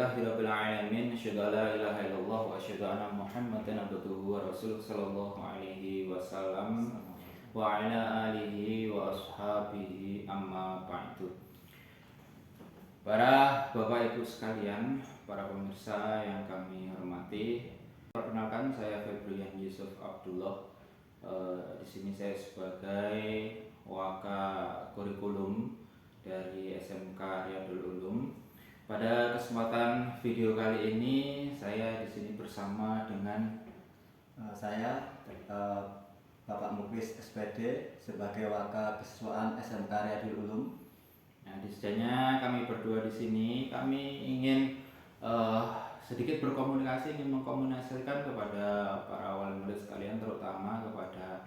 Alhamdulillahirabbil alamin, asyhadu an la ilaha illallah wa asyhadu anna Muhammadan abduhu wa rasuluh sallallahu alaihi wasallam wa ala alihi wa ashabihi amma ba'du. Para Bapak Ibu sekalian, para pemirsa yang kami hormati, perkenalkan saya Febrian Yusuf Abdullah. Di sini saya sebagai waka kurikulum dari SMK Riyadul Ulum. Pada kesempatan video kali ini saya di sini bersama dengan saya Bapak Muklis SPD sebagai Waka Kesiswaan SMK Riyadul Ulum. Nah, disedianya kami berdua di sini kami ingin sedikit berkomunikasi, ingin mengkomunikasikan kepada para wali murid sekalian, terutama kepada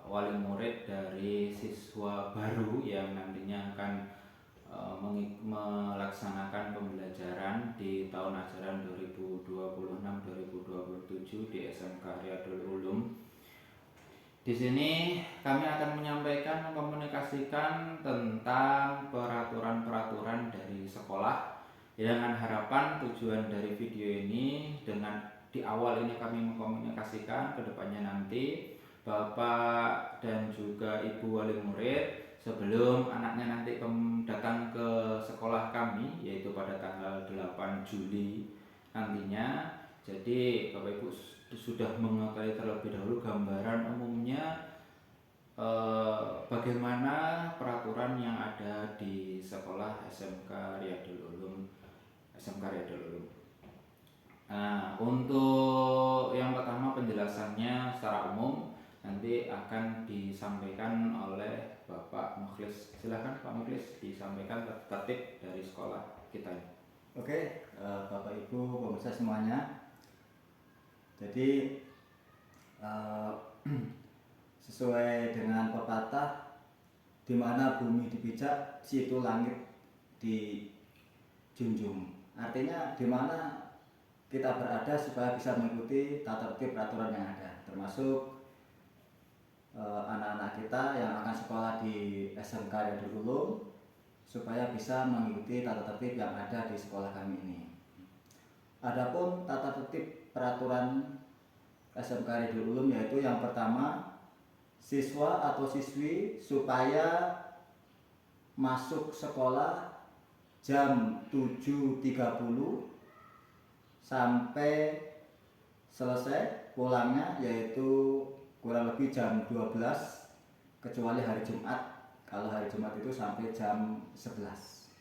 wali murid dari siswa baru yang nantinya akan melaksanakan pembelajaran di tahun ajaran 2026-2027 di SMK Riyadul Ulum. Di sini kami akan menyampaikan, mengkomunikasikan tentang peraturan-peraturan dari sekolah dengan harapan tujuan dari video ini, dengan di awal ini kami mengkomunikasikan kedepannya nanti Bapak dan juga Ibu wali murid sebelum anaknya nanti datang ke sekolah kami, yaitu pada tanggal 8 Juli nantinya. Jadi Bapak Ibu sudah mengetahui terlebih dahulu gambaran umumnya bagaimana peraturan yang ada di sekolah SMK Riyadul Ulum. Nah, untuk yang pertama penjelasannya secara umum nanti akan disampaikan oleh Bapak Muklis. Silakan Pak Muklis disampaikan tertib dari sekolah kita. Oke, Bapak Ibu pemirsa semuanya. Jadi sesuai dengan pepatah, di mana bumi dipijak, situ langit dijunjung. Artinya di mana kita berada supaya bisa mengikuti tata tertib peraturan yang ada, termasuk anak-anak kita yang akan sekolah di SMK Riyadul Ulum supaya bisa mengikuti tata tertib yang ada di sekolah kami ini. Adapun tata tertib peraturan SMK Riyadul Ulum yaitu yang pertama, siswa atau siswi supaya masuk sekolah jam 7.30 sampai selesai pulangnya yaitu kurang lebih jam 12 kecuali hari Jumat. Kalau hari Jumat itu sampai jam 11.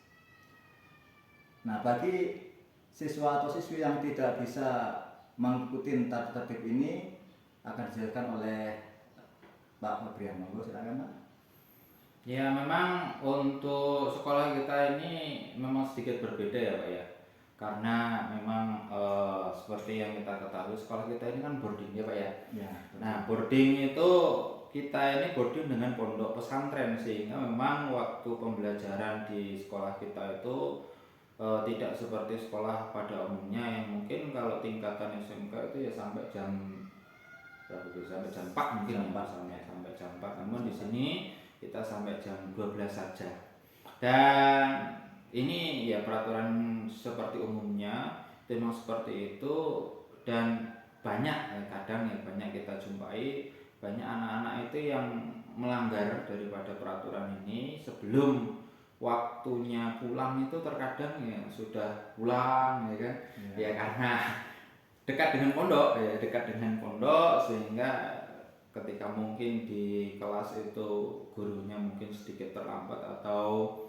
Nah, bagi siswa atau siswi yang tidak bisa mengikuti tata tertib ini akan dijelaskan oleh Pak Febrian. Monggo silakan Pak. Ya, memang untuk sekolah kita ini memang sedikit berbeda ya Pak ya. Karena memang seperti yang kita ketahui sekolah kita ini kan boarding ya Pak ya. Ya, nah, boarding itu kita ini boarding dengan pondok pesantren, sehingga memang waktu pembelajaran di sekolah kita itu tidak seperti sekolah pada umumnya yang mungkin kalau tingkatan SMK itu ya sampai jam berapa itu, sampai jam 4 mungkin sampai jam 4. Namun di sini kita sampai jam 12 saja. Dan ini ya peraturan seperti umumnya memang seperti itu, dan banyak banyak kita jumpai banyak anak-anak itu yang melanggar daripada peraturan ini sebelum waktunya pulang. Itu terkadang ya sudah pulang ya kan ya karena dekat dengan pondok sehingga ketika mungkin di kelas itu gurunya mungkin sedikit terlambat atau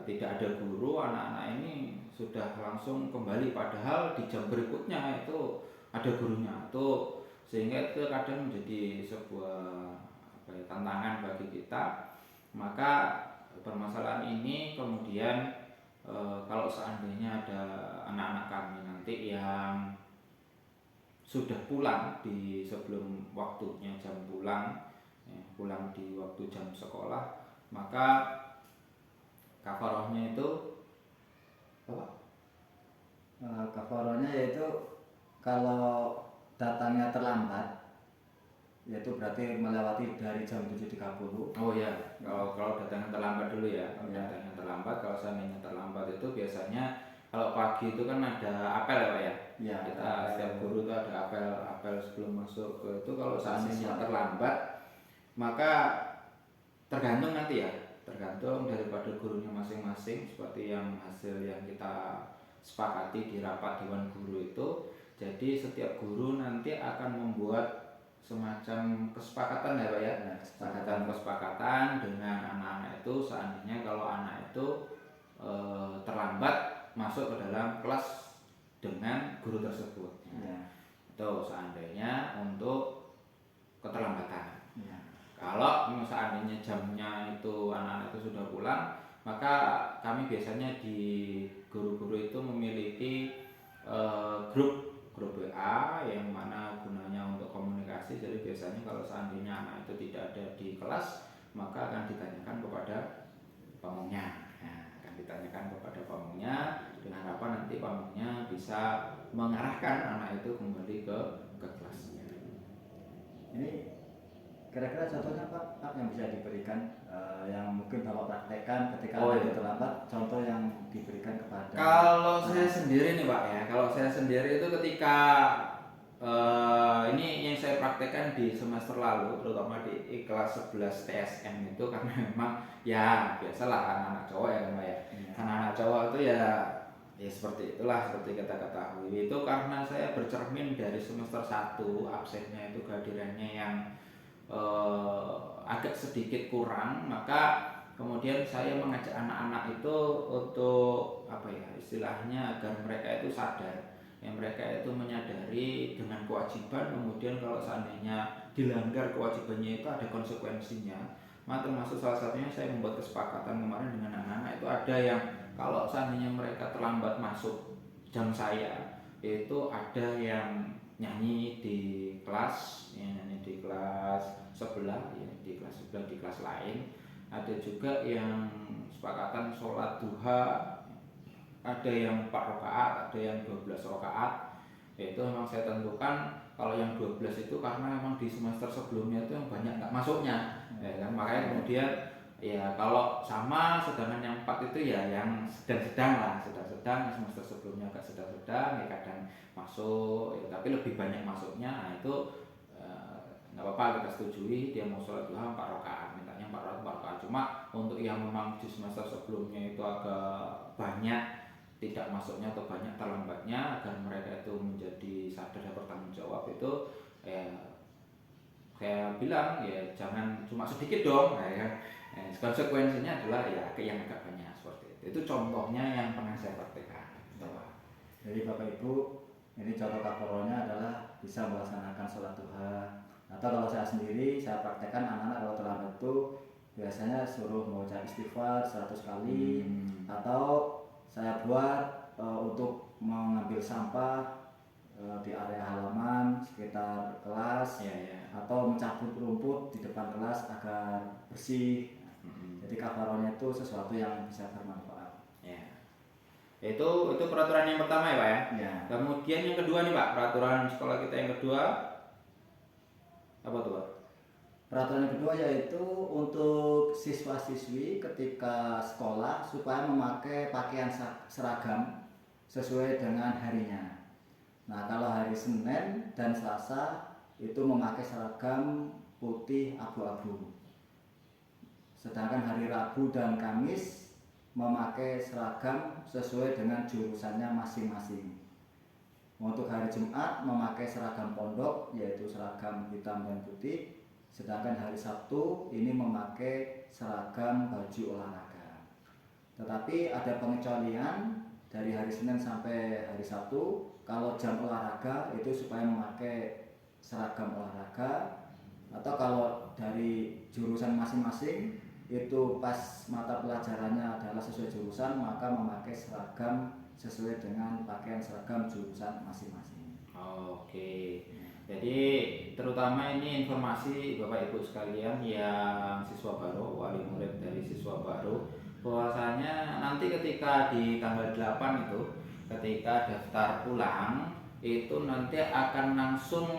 tidak ada guru, anak-anak ini sudah langsung kembali padahal di jam berikutnya itu ada gurunya tuh, sehingga itu kadang menjadi sebuah tantangan bagi kita. Maka permasalahan ini kemudian kalau seandainya ada anak-anak kami nanti yang sudah pulang di sebelum waktunya jam pulang di waktu jam sekolah, maka kafarohnya itu apa? Kafarohnya yaitu kalau datangnya terlambat, yaitu berarti melewati dari jam 7.30. Oh ya, kalau datangnya terlambat dulu ya. Datangnya terlambat, kalau seandainya terlambat itu biasanya Kalau pagi itu kan ada apel ya Pak ya. Ya, Kita setiap guru itu ada apel sebelum masuk ke itu. Kalau seandainya siswa. terlambat, maka tergantung nanti ya, tergantung daripada gurunya masing-masing, seperti yang hasil yang kita sepakati di rapat dewan guru itu. Jadi setiap guru nanti akan membuat semacam kesepakatan ya Pak ya, Ya, kesepakatan dengan anak-anak itu. Seandainya kalau anak itu terlambat masuk ke dalam kelas dengan guru tersebut. Ya. Itu seandainya untuk keterlambatan. Ya. Kalau seandainya jamnya itu anak-anak itu sudah pulang, maka kami biasanya di guru-guru itu memiliki grup WA yang mana gunanya untuk komunikasi. Jadi biasanya kalau seandainya anak itu tidak ada di kelas, maka akan ditanyakan kepada pamongnya. Nah, akan ditanyakan kepada pamongnya dengan harapan nanti pamongnya bisa mengarahkan anak itu kembali ke kelasnya. Ini kira-kira contohnya Pak yang bisa diberikan yang mungkin Bapak praktekkan ketika itu terlambat, contoh yang diberikan kepada. Kalau saya sendiri nih Pak ya, kalau saya sendiri itu ketika ini yang saya praktekkan di semester lalu, terutama di kelas 11 TSM itu, karena memang ya biasalah anak-anak cowok ya Pak ya. Anak-anak cowok itu ya seperti itulah, seperti kita ketahui. Itu karena saya bercermin dari semester 1 absennya itu kehadirannya yang agak sedikit kurang, maka kemudian saya mengajak anak-anak itu untuk apa ya, istilahnya agar mereka itu sadar, yang mereka itu menyadari dengan kewajiban, kemudian kalau seandainya dilanggar kewajibannya itu ada konsekuensinya. Maka termasuk salah satunya saya membuat kesepakatan kemarin dengan anak-anak itu, ada yang kalau seandainya mereka terlambat masuk jam saya, itu ada yang nyanyi di kelas, ya, nyanyi di kelas sebelah, ya, di kelas sebelah, di kelas lain. Ada juga yang sepakatan sholat duha, ada yang 4 rakaat, ada yang 12 rakaat. Itu memang saya tentukan kalau yang 12 itu karena memang di semester sebelumnya itu yang banyak nggak masuknya, ya kan, makanya kemudian ya kalau sama, sedangkan yang 4 itu ya yang sedang-sedang lah, sedang-sedang, semester sebelumnya agak sedang-sedang, ya kadang masuk, ya, tapi lebih banyak masuknya. Nah itu nggak apa-apa, kita setujui dia mau sholat duha 4 rakaat, mintanya 4 rakaat. Cuma untuk yang memang di semester sebelumnya itu agak banyak tidak masuknya atau banyak terlambatnya, agar mereka itu menjadi sadar dan bertanggung jawab, itu saya bilang ya jangan cuma sedikit dong, ya. Konsekuensinya adalah ya yang agak banyak, seperti itu. Itu contohnya yang pernah saya praktekkan. Jadi Bapak Ibu, ini contoh kaporolnya adalah bisa melaksanakan sholat duha. Atau kalau saya sendiri, saya praktekkan anak-anak kalau terlambat itu biasanya suruh mengucap istighfar 100 kali, atau saya buat untuk mengambil sampah di area halaman sekitar kelas, atau mencabut rumput di depan kelas agar bersih. Jadi kafarolnya itu sesuatu yang bisa bermanfaat. Itu peraturan yang pertama ya Pak ya. Kemudian yang kedua nih Pak, peraturan sekolah kita yang kedua apa tuh Pak? Peraturan yang kedua yaitu untuk siswa-siswi ketika sekolah supaya memakai pakaian seragam sesuai dengan harinya. Nah, kalau hari Senin dan Selasa itu memakai seragam putih abu-abu. Sedangkan hari Rabu dan Kamis memakai seragam sesuai dengan jurusannya masing-masing. Untuk hari Jumat memakai seragam pondok, yaitu seragam hitam dan putih. Sedangkan hari Sabtu ini memakai seragam baju olahraga. Tetapi ada pengecualian dari hari Senin sampai hari Sabtu. Kalau jam olahraga itu supaya memakai seragam olahraga, atau kalau dari jurusan masing-masing itu pas mata pelajarannya adalah sesuai jurusan, maka memakai seragam sesuai dengan pakaian seragam jurusan masing-masing. Oke. Jadi terutama ini informasi Bapak Ibu sekalian yang siswa baru, wali murid dari siswa baru, bahwasanya nanti ketika di tanggal 8 itu, ketika daftar ulang, itu nanti akan langsung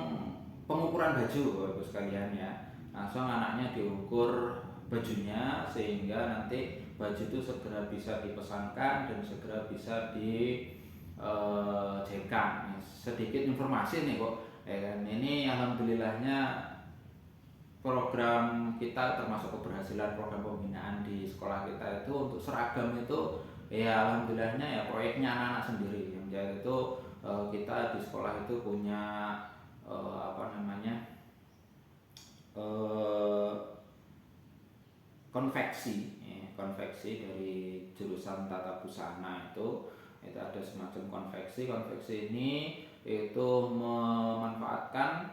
pengukuran baju Bapak Ibu sekalian ya. Langsung anaknya diukur bajunya, sehingga nanti baju itu segera bisa dipesankan dan segera bisa dijahitan. Sedikit informasi nih kok, kan ini alhamdulillahnya program kita termasuk keberhasilan program pembinaan di sekolah kita itu untuk seragam itu ya alhamdulillahnya ya proyeknya anak-anak sendiri. Yang itu kita di sekolah itu punya eh, konveksi dari jurusan tata busana itu ada semacam konveksi ini itu memanfaatkan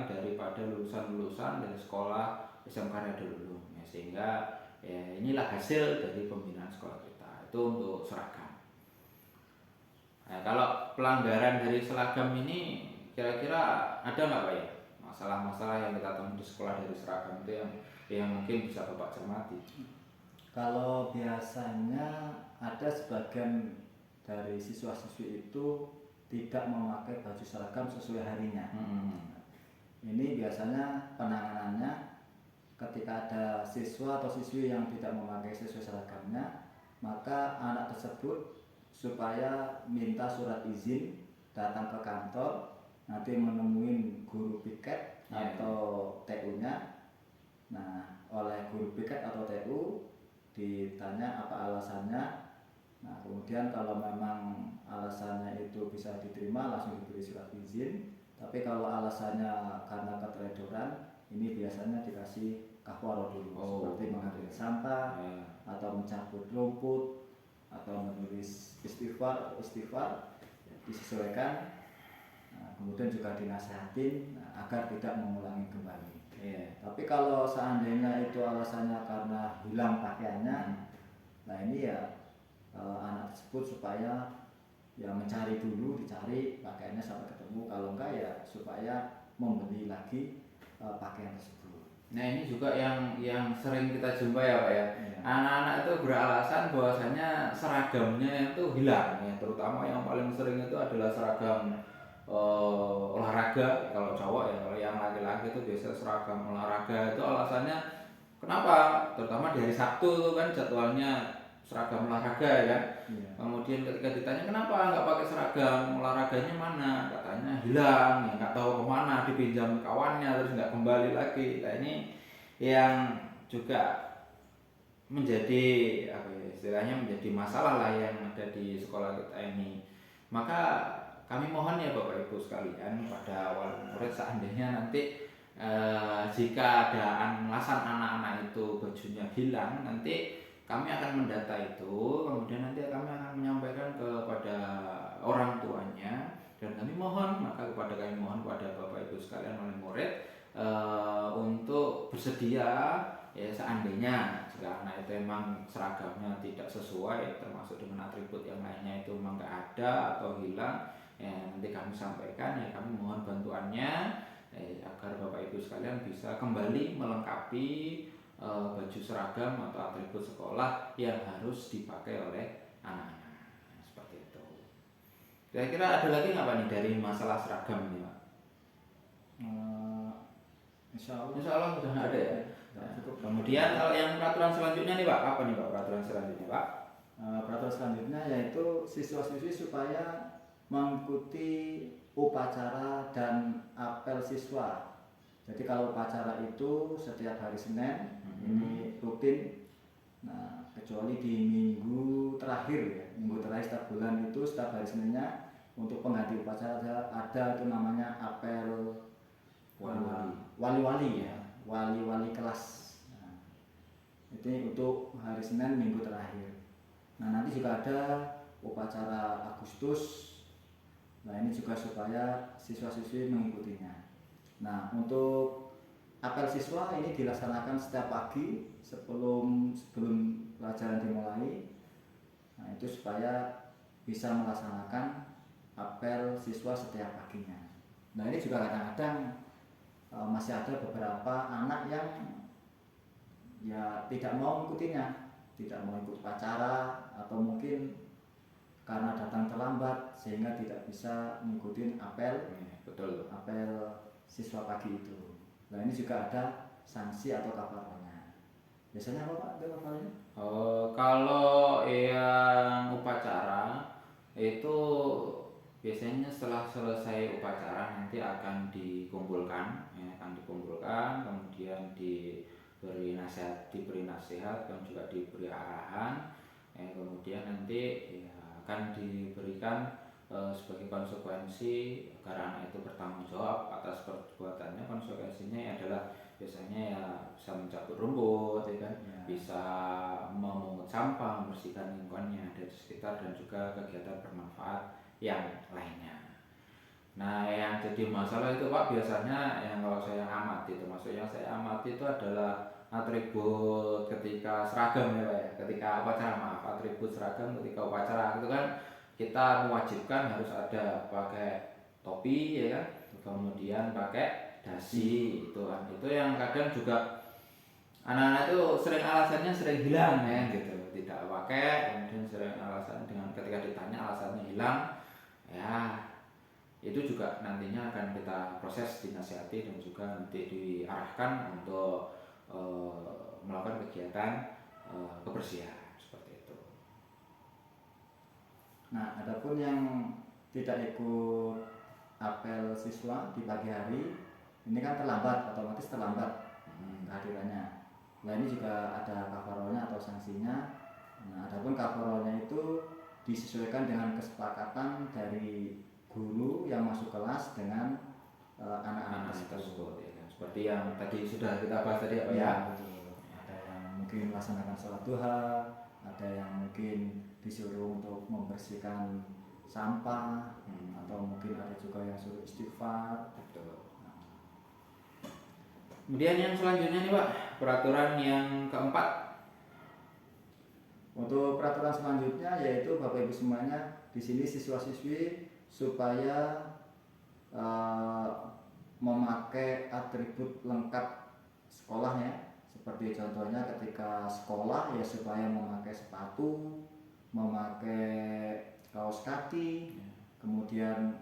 daripada lulusan-lulusan dari sekolah SMK Karya dulu ya, sehingga ya inilah hasil dari pembinaan sekolah kita itu untuk seragam. Nah, kalau pelanggaran dari seragam ini kira-kira ada nggak Pak ya? Masalah-masalah yang kita temui di sekolah dari seragam itu yang mungkin bisa Bapak cermati. Kalau biasanya ada sebagian dari siswa-siswi itu tidak memakai baju seragam sesuai harinya. Ini biasanya penanganannya ketika ada siswa atau siswi yang tidak memakai sesuai seragamnya, maka anak tersebut supaya minta surat izin datang ke kantor, nanti menemui guru piket atau TU-nya. Nah, oleh guru piket atau TU ditanya apa alasannya. Nah, kemudian kalau memang alasannya itu bisa diterima, langsung diberi surat izin. Tapi kalau alasannya karena keteledoran, ini biasanya dikasih kaporo dulu, seperti mengambil sampah atau mencabut rumput atau menulis istighfar disesuaikan. Nah, kemudian juga dinasihatin agar tidak mengulangi kembali. Tapi kalau seandainya itu alasannya karena hilang pakaiannya, nah ini ya anak tersebut supaya ya mencari dulu, dicari pakaiannya sampai ketemu. Kalau enggak ya supaya membeli lagi pakaian tersebut. Nah ini juga yang sering kita jumpa ya Pak ya. Anak-anak itu beralasan bahwasanya seragamnya itu hilang ya, terutama yang paling sering itu adalah seragam olahraga kalau cowok ya. Kalau yang laki-laki itu biasa seragam olahraga itu alasannya kenapa? Terutama di hari Sabtu itu kan jadwalnya seragam olahraga ya. Kemudian ketika ditanya kenapa nggak pakai seragam olahraganya mana, katanya hilang ya, nggak tahu kemana, dipinjam kawannya terus nggak kembali lagi. Nah ini yang juga menjadi istilahnya menjadi masalah lah yang ada di sekolah kita ini. Maka kami mohon ya Bapak Ibu sekalian pada wali murid, seandainya nanti jika ada alasan anak-anak itu bajunya hilang, nanti kami akan mendata itu, kemudian nanti kami akan menyampaikan kepada orang tuanya, dan kami mohon kepada Bapak Ibu sekalian wali murid untuk bersedia ya, seandainya jika anak itu memang seragamnya tidak sesuai termasuk dengan atribut yang lainnya itu memang nggak ada atau hilang ya, nanti kami sampaikan ya, kami mohon bantuannya agar Bapak Ibu sekalian bisa kembali melengkapi baju seragam atau atribut sekolah yang harus dipakai oleh anak-anak. Seperti itu. Kira-kira ada lagi nggak Pak nih dari masalah seragam ini Pak? Insya Allah sudah nggak ada ya. Nah, kemudian kalau yang peraturan selanjutnya nih Pak, apa nih Pak peraturan selanjutnya Pak? Peraturan selanjutnya yaitu siswa-siswi supaya mengikuti upacara dan apel siswa. Jadi kalau upacara itu setiap hari Senin ini rutin. Nah, kecuali di minggu terakhir ya, minggu terakhir setiap bulan itu setiap hari Seninnya untuk pengganti upacara ada itu namanya apel wali-wali ya, wali-wali kelas. Nah, itu untuk hari Senin minggu terakhir. Nah, nanti juga ada upacara Agustus. Nah, ini juga supaya siswa-siswi mengikutinya. Nah, untuk apel siswa ini dilaksanakan setiap pagi sebelum pelajaran dimulai. Nah, itu supaya bisa melaksanakan apel siswa setiap paginya. Nah, ini juga kadang-kadang masih ada beberapa anak yang ya tidak mau mengikutinya, tidak mau ikut upacara atau mungkin karena datang terlambat sehingga tidak bisa mengikuti apel siswa pagi itu. Nah, ini juga ada sanksi atau kafarohnya. Biasanya apa Pak itu kafarnya? Kalau yang upacara itu biasanya setelah selesai upacara nanti akan dikumpulkan, ya, kemudian diberi nasihat dan juga diberi arahan, kemudian nanti ya, akan diberikan sebagai konsekuensi agar anak itu bertanggung jawab atas perbuatannya. Konsekuensinya adalah biasanya ya bisa mencabut rumput, ya kan, Ya. bisa memungut sampah, membersihkan lingkungannya dari sekitar dan juga kegiatan bermanfaat yang lainnya. Nah, yang jadi masalah itu Pak biasanya yang kalau saya amati, termasuk yang saya amati itu adalah atribut ketika seragam ya Pak ya, ketika upacara, maaf, atribut seragam ketika upacara itu kan kita mewajibkan harus ada pakai topi ya kan, kemudian pakai dasi itu kan, itu yang kadang juga anak-anak itu sering alasannya sering hilang ya gitu, tidak pakai, kemudian sering alasan dengan ketika ditanya alasannya hilang ya, itu juga nantinya akan kita proses dinasihati dan juga nanti diarahkan untuk melakukan kegiatan kebersihan seperti itu. Nah, adapun yang tidak ikut apel siswa di pagi hari, ini kan terlambat, otomatis terlambat kehadirannya. Nah, ini juga ada kafarolnya atau sanksinya. Nah, adapun kafarolnya itu disesuaikan dengan kesepakatan dari guru yang masuk kelas dengan anak-anak tersebut ya kan? Seperti yang tadi sudah kita bahas tadi apa ya? Ya, betul. Ada yang mungkin melaksanakan sholat duha, ada yang mungkin disuruh untuk membersihkan sampah, atau mungkin ada juga yang suruh istighfar. Betul. Kemudian yang selanjutnya nih Pak, peraturan yang keempat. Untuk peraturan selanjutnya yaitu Bapak Ibu semuanya, di sini siswa-siswi supaya memakai atribut lengkap sekolahnya, seperti contohnya ketika sekolah ya supaya memakai sepatu, memakai kaos kaki, kemudian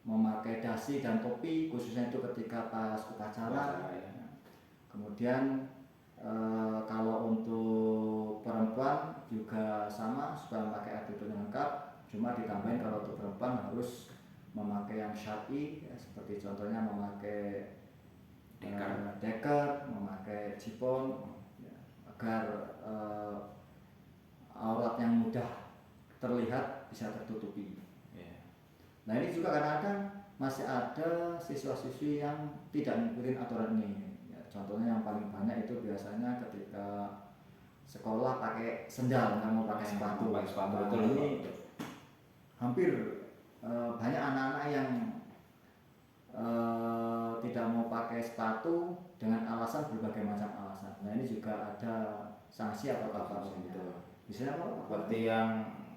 memakai dasi dan topi, khususnya itu ketika pas upacara. Kemudian kalau untuk perempuan juga sama, supaya memakai atribut yang lengkap, cuma ditambahin kalau untuk perempuan harus memakai yang syar'i ya, seperti contohnya memakai deker, memakai jipon ya, agar aurat yang mudah terlihat bisa tertutupi. Nah, ini juga kadang-kadang masih ada siswa-siswi yang tidak mengikuti aturan ini ya, contohnya yang paling banyak itu biasanya ketika sekolah pakai sendal, nggak mau pakai sepatu. Nah, ini hampir banyak anak-anak yang tidak mau pakai sepatu dengan alasan berbagai macam alasan. Nah, ini juga ada sanksi atau kafarnya. Misalnya apa? Seperti yang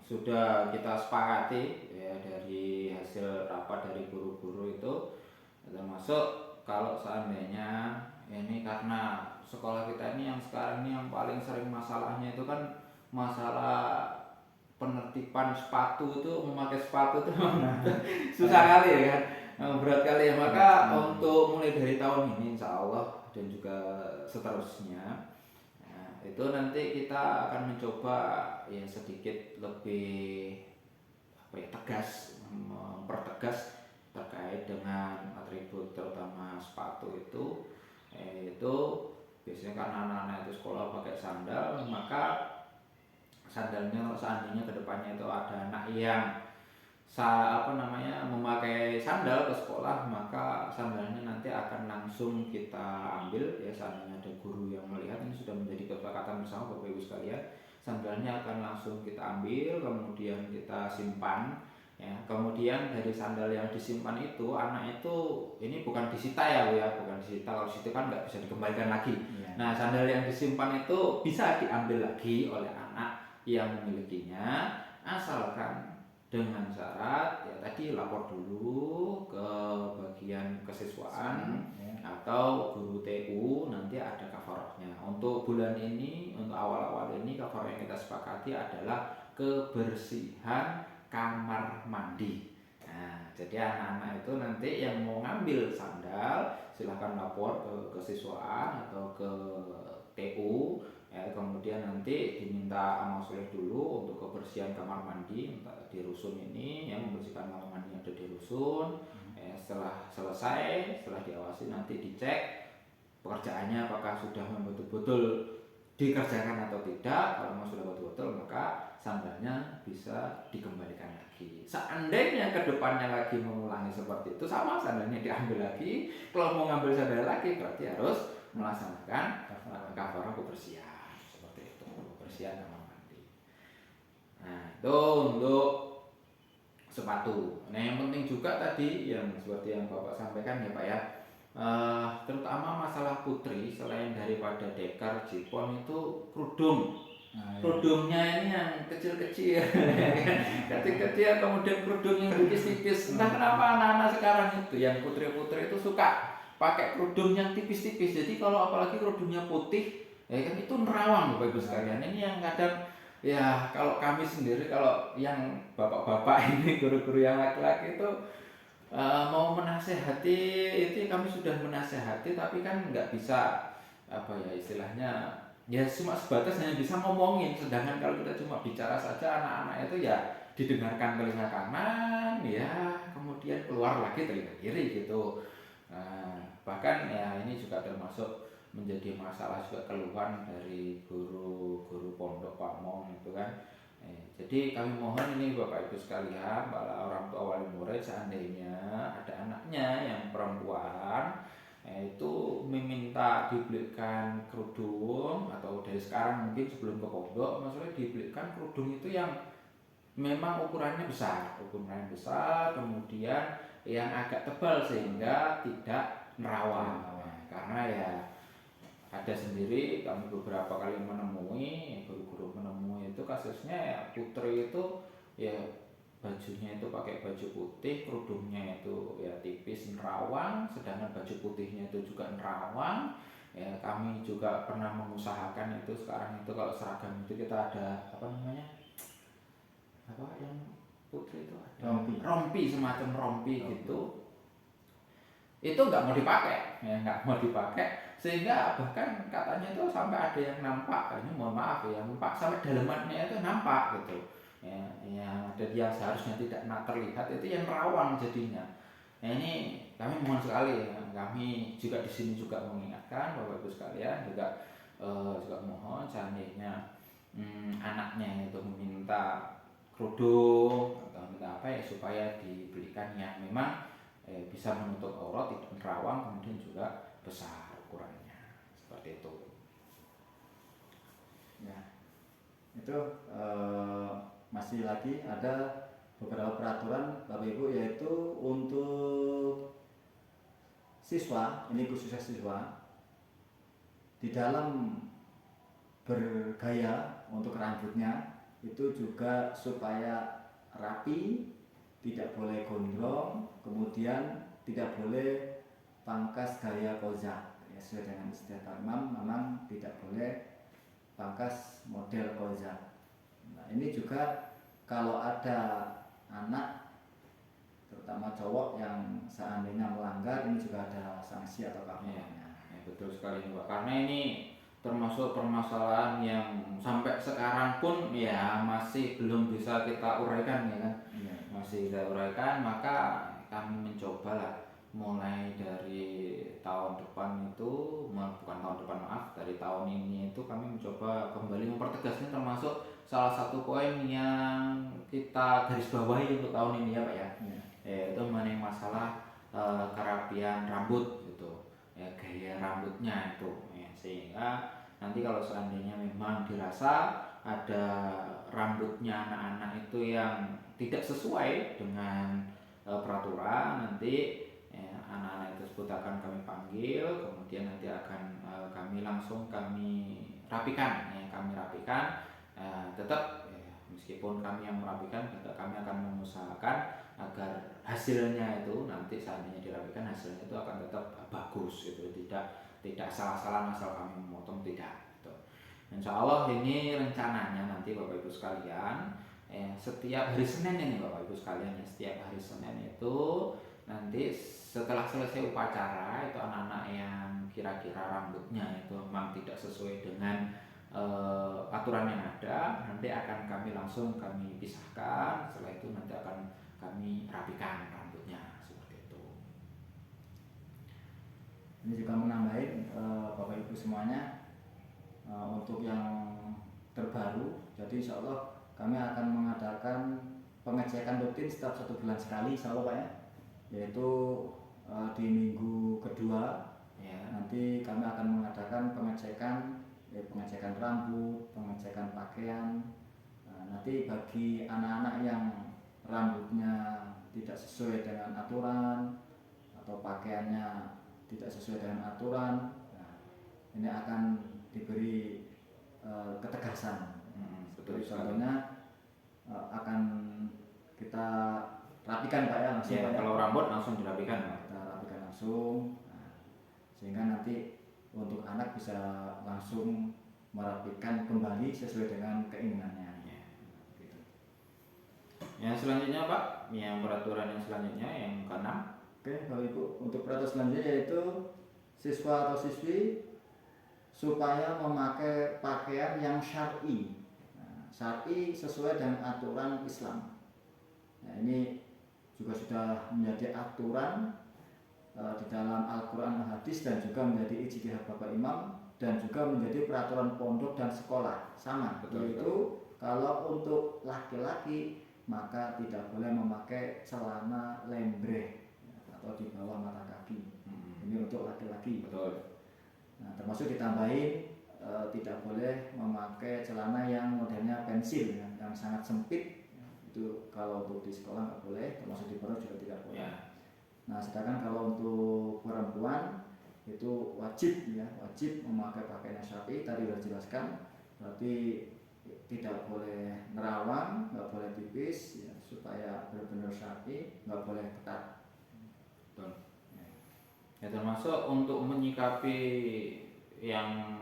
sudah kita sepakati ya dari hasil rapat dari guru-guru itu, termasuk kalau seandainya ini karena sekolah kita ini yang sekarang ini yang paling sering masalahnya itu kan masalah penertiban sepatu, itu memakai sepatu itu susah kali ya kan, berat kali ya. Maka untuk mulai dari tahun ini insya Allah dan juga seterusnya itu nanti kita akan mencoba ya sedikit lebih tegas, mempertegas terkait dengan atribut terutama sepatu itu biasanya karena anak-anak itu sekolah pakai sandal, maka sandalnya seandainya kedepannya itu ada anak yang memakai sandal ke sekolah, maka sandalnya nanti akan langsung kita ambil ya, seandainya ada guru yang melihat, ini sudah menjadi kesepakatan bersama Bapak Ibu sekalian, sandalnya akan langsung kita ambil, kemudian kita simpan ya. Kemudian dari sandal yang disimpan itu, anak itu ini bukan disita ya Bu ya, bukan disita, kalau situ kan nggak bisa dikembalikan lagi ya. Nah, sandal yang disimpan itu bisa diambil lagi oleh anak yang memilikinya, asalkan dengan syarat ya tadi lapor dulu ke bagian kesiswaan atau guru TU, nanti ada kafarahnya. Untuk bulan ini, untuk awal-awal ini kafarah yang kita sepakati adalah kebersihan kamar mandi. Nah, jadi anak-anak itu nanti yang mau ngambil sandal silahkan lapor ke kesiswaan atau ke TU, Kemudian nanti diminta amal soleh dulu untuk kebersihan kamar mandi di rusun ini, ya, membersihkan kamar mandi yang ada di rusun. Setelah selesai, setelah diawasi nanti dicek pekerjaannya apakah sudah betul-betul dikerjakan atau tidak. Kalau memang sudah betul-betul, maka sandalnya bisa dikembalikan lagi. Seandainya kedepannya lagi mengulangi seperti itu, sama sandalnya diambil lagi. Kalau mau ngambil sandal lagi berarti harus melaksanakan kafarah kebersihan, seperti itu, kebersihan kamar mandi. Nah, itu untuk sepatu. Nah, yang penting juga tadi yang seperti yang Bapak sampaikan ya Pak ya, terutama masalah putri, selain daripada dekar, jipon, itu kerudung. Kerudungnya ini yang kecil-kecil, kecil-kecil, kemudian kerudung yang tipis-tipis. Entah kenapa anak-anak sekarang itu yang putri-putri itu suka pakai kerudung yang tipis-tipis. Jadi kalau apalagi kerudungnya putih, ya kan itu nerawang Bapak Ibu sekalian. Ini yang kadang ya, kalau kami sendiri, kalau yang bapak-bapak ini, guru-guru yang laki-laki itu mau menasehati, itu kami sudah menasehati, tapi kan nggak bisa, apa ya istilahnya, ya cuma sebatas hanya bisa ngomongin. Sedangkan kalau kita cuma bicara saja, anak-anak itu ya didengarkan telinga kanan, ya kemudian keluar lagi telinga kiri gitu. Bahkan ya ini juga termasuk menjadi masalah juga, keluhan dari guru-guru pondok Pak Mong itu kan. Jadi kami mohon ini Bapak Ibu sekalian, para orang tua wali murid, seandainya ada anaknya yang perempuan, itu meminta dibelikan kerudung, atau dari sekarang mungkin sebelum ke pondok, maksudnya dibelikan kerudung itu yang memang ukurannya besar, kemudian yang agak tebal sehingga tidak nerawang. Karena ya ada sendiri, kami beberapa kali menemui, guru-guru menemui itu kasusnya ya putri itu ya bajunya itu pakai baju putih, kerudungnya itu ya tipis nerawang, sedangkan baju putihnya itu juga nerawang. Ya, kami juga pernah mengusahakan itu. Sekarang itu kalau seragam itu kita ada apa namanya, apa yang putri itu ada rompi, semacam rompi gitu, itu nggak mau dipakai, ya nggak mau dipakai, sehingga bahkan katanya itu sampai ada yang nampak, ini mohon maaf ya, nampak sampai dalemannya itu nampak gitu, ya, ada yang seharusnya tidak terlihat, itu yang rawang jadinya. Nah, ini kami mohon sekali ya, kami juga di sini juga mengingatkan Bapak Ibu sekalian, juga mohon seandainya anaknya itu meminta kerudung atau minta apa ya, supaya dibelikan yang memang bisa menutup aurat, tidak nerawang, kemudian juga besar ukurannya, seperti itu. Ya, itu masih lagi ada beberapa peraturan Bapak Ibu, yaitu untuk siswa, ini khususnya siswa, di dalam bergaya untuk rambutnya itu juga supaya rapi, tidak boleh gondrong, kemudian tidak boleh pangkas gaya kozak, ya, sesuai dengan istilah Pak Imam, memang tidak boleh pangkas model kozak. Nah, ini juga kalau ada anak, terutama cowok, yang seandainya melanggar, ini juga ada sanksi atau kafarahnya. Ya, betul sekali Pak, karena ini termasuk permasalahan yang sampai sekarang pun ya masih belum bisa kita uraikan, ya kan. Ya. Masih kita uraikan, maka kami mencoba lah mulai dari tahun depan itu, bukan tahun depan, maaf, dari tahun ini itu kami mencoba kembali mempertegasnya, termasuk salah satu poin yang kita garis bawahi untuk tahun ini ya Pak ya, yaitu mengenai masalah kerapian rambut gitu, ya, gaya rambutnya itu, ya, sehingga nanti kalau seandainya memang dirasa ada rambutnya anak-anak itu yang tidak sesuai dengan peraturan, nanti anak-anak tersebut akan kami panggil, kemudian nanti akan kami rapikan, ya, tetap ya, meskipun kami yang merapikan, tetap kami akan mengusahakan agar hasilnya itu nanti seandainya dirapikan, hasilnya itu akan tetap bagus gitu, tidak salah-salah asal kami memotong, tidak gitu. Insya Allah ini rencananya nanti Bapak Ibu sekalian, setiap hari Senin ini Bapak Ibu sekalian, ya, setiap hari Senin itu nanti setelah selesai upacara itu, anak-anak yang kira-kira rambutnya itu memang tidak sesuai dengan aturan yang ada nanti akan kami pisahkan. Setelah itu nanti akan kami rapikan rambutnya seperti itu. Ini juga menambahin Bapak Ibu semuanya, untuk yang terbaru, jadi insya Allah kami akan mengadakan pengecekan rutin setiap 1 bulan sekali insya Allah Pak ya, yaitu di minggu kedua Ya. nanti kami akan mengadakan pengecekan rambut, pengecekan pakaian. Nanti bagi anak-anak yang rambutnya tidak sesuai dengan aturan atau pakaiannya tidak sesuai dengan aturan, ini akan diberi ketegasan. Betul sekali. Contohnya akan kita rapikan Pak ya, langsung Ya, Pak ya. kalau rambut langsung dirapikan Pak. Kita rapikan langsung, sehingga nanti untuk anak bisa langsung merapikan kembali sesuai dengan keinginannya. Ya. Gitu. Yang selanjutnya Pak, yang peraturan yang selanjutnya yang ke-6. Oke Bapak Ibu, untuk peraturan selanjutnya yaitu siswa atau siswi supaya memakai pakaian yang syar'i. Syar'i sesuai dengan aturan Islam. Nah, ini juga sudah menjadi aturan di dalam Al-Quran dan Hadis, dan juga menjadi ijtihad Bapak Imam, dan juga menjadi peraturan pondok dan sekolah sama. Yaitu kalau untuk laki-laki maka tidak boleh memakai celana lembreh atau di bawah mata kaki. Ini untuk laki-laki. Betul. Nah, termasuk ditambahin tidak boleh memakai celana yang modelnya pensil yang sangat sempit. Itu kalau untuk di sekolah nggak boleh, termasuk di pondok juga tidak boleh. Ya. Nah, sedangkan kalau untuk perempuan itu wajib memakai pakaian yang syar'i. Tadi sudah dijelaskan, berarti tidak boleh nerawang, nggak boleh tipis, ya, supaya benar-benar syar'i, nggak boleh ketat. Betul. Ya, termasuk untuk menyikapi yang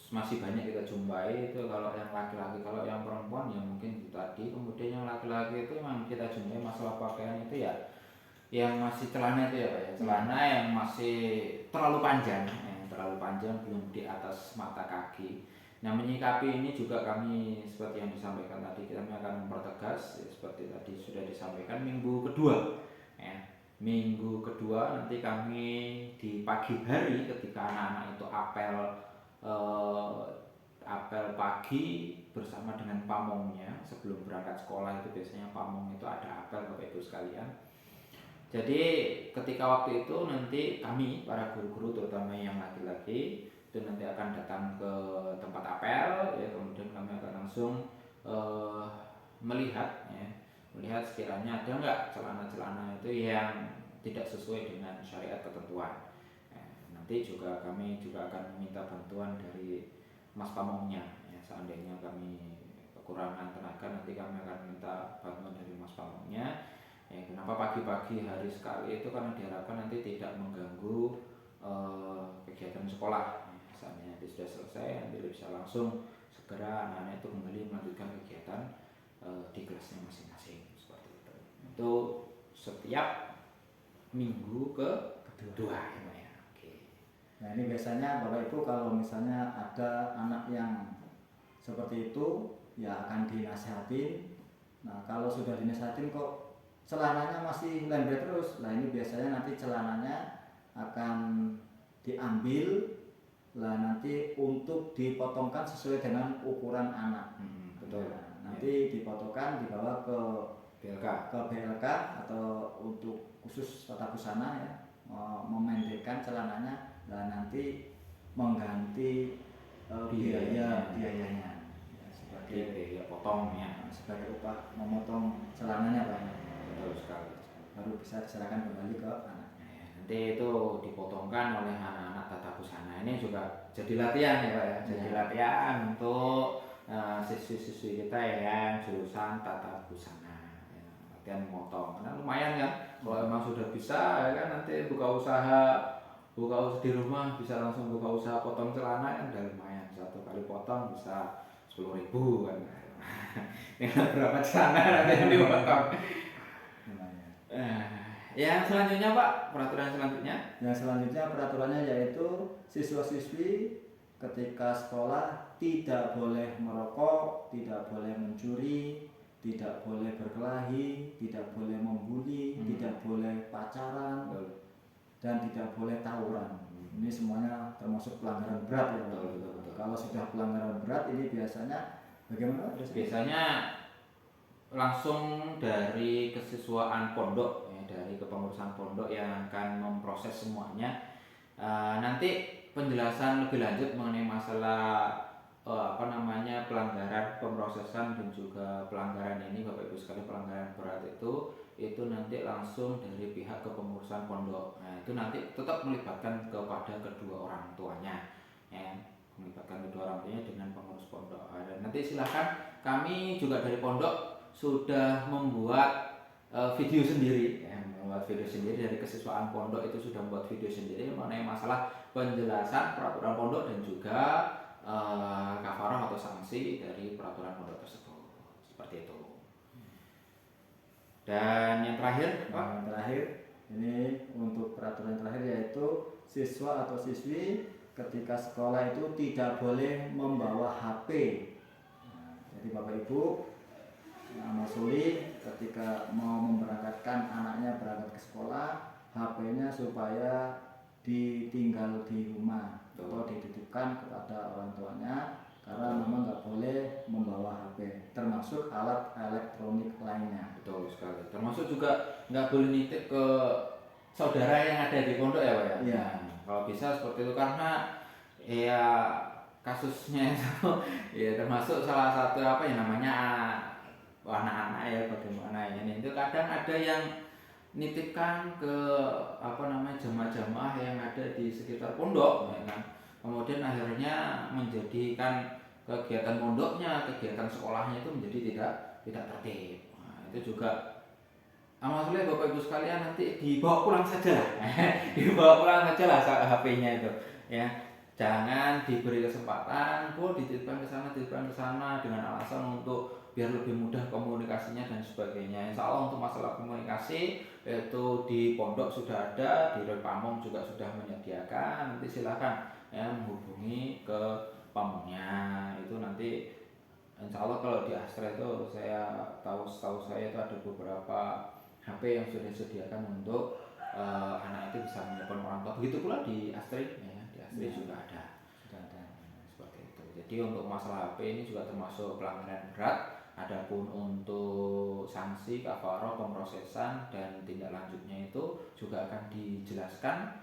masih banyak kita jumpai itu, kalau yang laki-laki, kalau yang perempuan ya mungkin itu tadi. Kemudian yang laki-laki itu memang kita jumpai masalah pakaian itu ya yang masih celana itu ya Pak ya, celana yang masih terlalu panjang, belum di atas mata kaki. Nah, menyikapi ini juga kami seperti yang disampaikan tadi, kami akan mempertegas ya, seperti tadi sudah disampaikan minggu kedua ya. Minggu kedua nanti kami di pagi hari ketika anak-anak itu apel pagi bersama dengan pamongnya. Sebelum berangkat sekolah itu biasanya pamong itu ada apel Bapak Ibu sekalian. Jadi ketika waktu itu nanti kami para guru-guru terutama yang laki-laki itu nanti akan datang ke tempat apel ya, kemudian kami akan langsung melihat sekiranya ada nggak celana-celana itu yang tidak sesuai dengan syariat ketentuan. Nanti juga kami akan meminta bantuan dari Mas Pamongnya ya, seandainya kami kekurangan tenaga nanti kami akan minta bantuan dari Mas Pamongnya. Ya, kenapa pagi-pagi hari sekali itu karena diharapkan nanti tidak mengganggu kegiatan sekolah. Misalnya nanti sudah selesai nanti bisa langsung segera anak-anak itu kembali melanjutkan kegiatan di kelasnya masing-masing seperti itu. Itu setiap minggu kedua ya. Oke. Nah, ini biasanya Bapak Ibu kalau misalnya ada anak yang seperti itu ya akan dinasihatin. Nah, kalau sudah dinasihatin kok celananya masih lembreh terus, nah ini biasanya nanti celananya akan diambil lah nanti untuk dipotongkan sesuai dengan ukuran anak. Betul. Nah, nanti dipotongkan dibawa ke BLK atau untuk khusus tata busana ya, memendekkan celananya dan nanti mengganti biayanya ya, sebagai biaya potongnya, sebagai upah memotong celananya Pak. Betul sekali. Baru bisa diserahkan kembali ke anak. Nanti itu dipotongkan oleh anak-anak tata busana. Ini juga jadi latihan ya Pak ya. Jadi latihan untuk siswi-siswi kita yang jurusan tata busana ya, latihan memotong. Karena lumayan kan kalau emang sudah bisa ya kan, nanti buka usaha di rumah bisa langsung buka usaha potong celana kan udah lumayan. Satu kali potong bisa 10.000 kan. Berapa celana nanti yang dipotong. Yang selanjutnya Pak, peraturan selanjutnya? Yang selanjutnya peraturannya yaitu siswa-siswi ketika sekolah tidak boleh merokok, tidak boleh mencuri, tidak boleh berkelahi, tidak boleh membuli, tidak boleh pacaran, dan tidak boleh tawuran. Ini semuanya termasuk pelanggaran berat ya. Kalau sudah pelanggaran berat ini biasanya bagaimana? Biasanya langsung dari kesiswaan pondok ya, dari kepengurusan pondok yang akan memproses semuanya. Nanti penjelasan lebih lanjut mengenai masalah pelanggaran pemrosesan dan juga pelanggaran ini Bapak Ibu sekalian, pelanggaran berat itu nanti langsung dari pihak kepengurusan pondok. Nah, itu nanti tetap melibatkan kepada kedua orang tuanya ya, melibatkan kedua orang tuanya dengan pengurus pondok. Dan nanti silahkan, kami juga dari pondok sudah membuat video sendiri ya, membuat video sendiri dari kesiswaan pondok itu sudah membuat video sendiri mengenai masalah penjelasan peraturan pondok dan juga kafarah atau sanksi dari peraturan pondok tersebut, seperti itu. Dan yang terakhir, Pak? Yang terakhir ini untuk peraturan terakhir yaitu siswa atau siswi ketika sekolah itu tidak boleh membawa HP. Jadi Bapak Ibu, Mas Suli ketika mau memberangkatkan anaknya berangkat ke sekolah, HP-nya supaya ditinggal di rumah atau dititipkan kepada orang tuanya, karena memang nggak boleh membawa HP, termasuk alat elektronik lainnya. Betul sekali. Termasuk juga nggak boleh nitip ke saudara yang ada di pondok ya Pak ya? Iya. Nah, kalau bisa seperti itu, karena ya kasusnya itu ya termasuk salah satu namanya anak-anak ya, bagaimana ya, itu kadang ada yang nitipkan ke jamaah-jamaah yang ada di sekitar pondok ya kan. Kemudian akhirnya menjadikan kegiatan pondoknya, kegiatan sekolahnya itu menjadi tidak tertib. Nah, itu juga maksudnya Bapak Ibu sekalian nanti dibawa pulang saja lah. Dibawa pulang saja lah HP-nya itu ya. Jangan diberi kesempatan, dititipkan ke sana dengan alasan untuk biar lebih mudah komunikasinya dan sebagainya. Insya Allah untuk masalah komunikasi itu di pondok sudah ada, di Pamong juga sudah menyediakan. Nanti silakan ya menghubungi ke pamongnya. Itu nanti insya Allah kalau di Astra itu setahu saya itu ada beberapa HP yang sudah disediakan untuk anak itu bisa menelpon orang tua. Begitu pula di Astri ya, di Astri juga ada. Seperti itu. Jadi untuk masalah HP ini juga termasuk pelanggaran berat. Adapun untuk sanksi, kafarah, pemrosesan dan tindak lanjutnya itu juga akan dijelaskan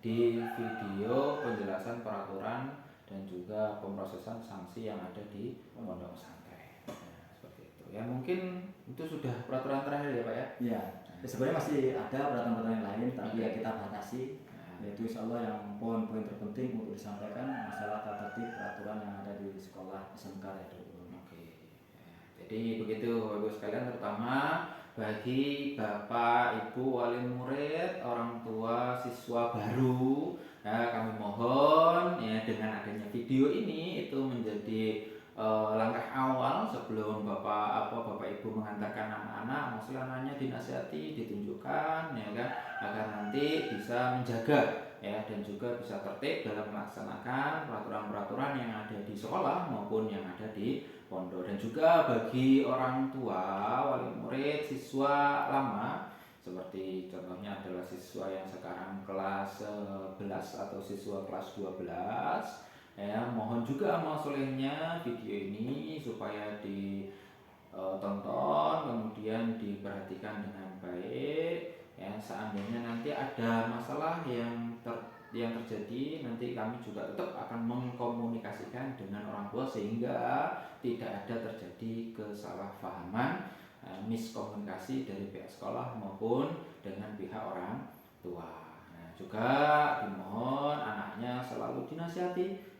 di video penjelasan peraturan dan juga pemrosesan sanksi yang ada di pondok pesantren. Seperti itu. Ya mungkin itu sudah peraturan terakhir ya Pak ya? Iya. Sebenarnya masih ada peraturan-peraturan yang lain, tapi ya kita batasi. Yaitu insya Allah yang poin-poin terpenting untuk disampaikan masalah tata tertib peraturan yang ada di sekolah SMK ya. Jadi begitu Bapak Ibu sekalian, terutama bagi Bapak Ibu wali murid, orang tua siswa baru, ya, kami mohon ya dengan adanya video ini itu menjadi langkah awal sebelum Bapak Ibu mengantarkan anak-anak, maksudnya anaknya dinasihati, ditunjukkan ya kan, agar nanti bisa menjaga ya dan juga bisa tertib dalam melaksanakan peraturan-peraturan yang ada di sekolah maupun yang ada di pondok. Dan juga bagi orang tua, wali murid, siswa lama seperti contohnya adalah siswa yang sekarang kelas 11 atau siswa kelas 12 ya, mohon juga amal solehnya video ini supaya ditonton kemudian diperhatikan dengan baik ya. Seandainya nanti ada masalah yang terjadi, nanti kami juga tetap akan mengkomunikasikan dengan orang tua sehingga tidak ada terjadi kesalahpahaman, miskomunikasi dari pihak sekolah maupun dengan pihak orang tua. Nah, juga dimohon anaknya selalu dinasihati,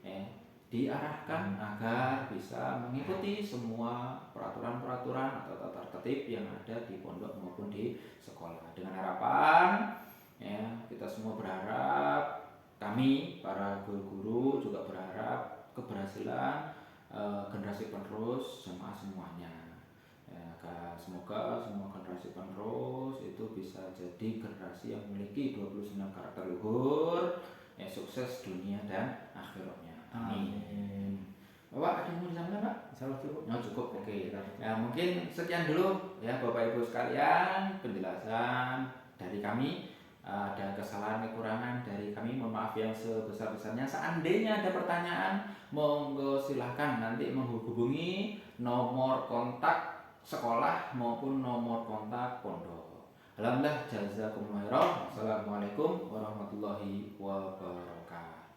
diarahkan agar bisa mengikuti semua peraturan-peraturan atau tata tertib yang ada di pondok maupun di sekolah. Dengan harapan ya, kita semua berharap, kami para guru-guru juga berharap keberhasilan generasi penerus jamaah semuanya ya, semoga semua generasi penerus itu bisa jadi generasi yang memiliki 29 karakter luhur ya, sukses dunia dan akhiratnya. Amin. Bapak ada yang mau disampaikan, Pak? Insyaallah cukup. Oh, cukup, oke. Ya, mungkin sekian dulu ya Bapak Ibu sekalian penjelasan dari kami. Ada kesalahan kekurangan dari kami, mohon maaf yang sebesar-besarnya. Seandainya ada pertanyaan, monggo silahkan nanti menghubungi nomor kontak sekolah maupun nomor kontak pondok. Alhamdulillah, jazakumullah khairan. Wassalamualaikum warahmatullahi wabarakatuh.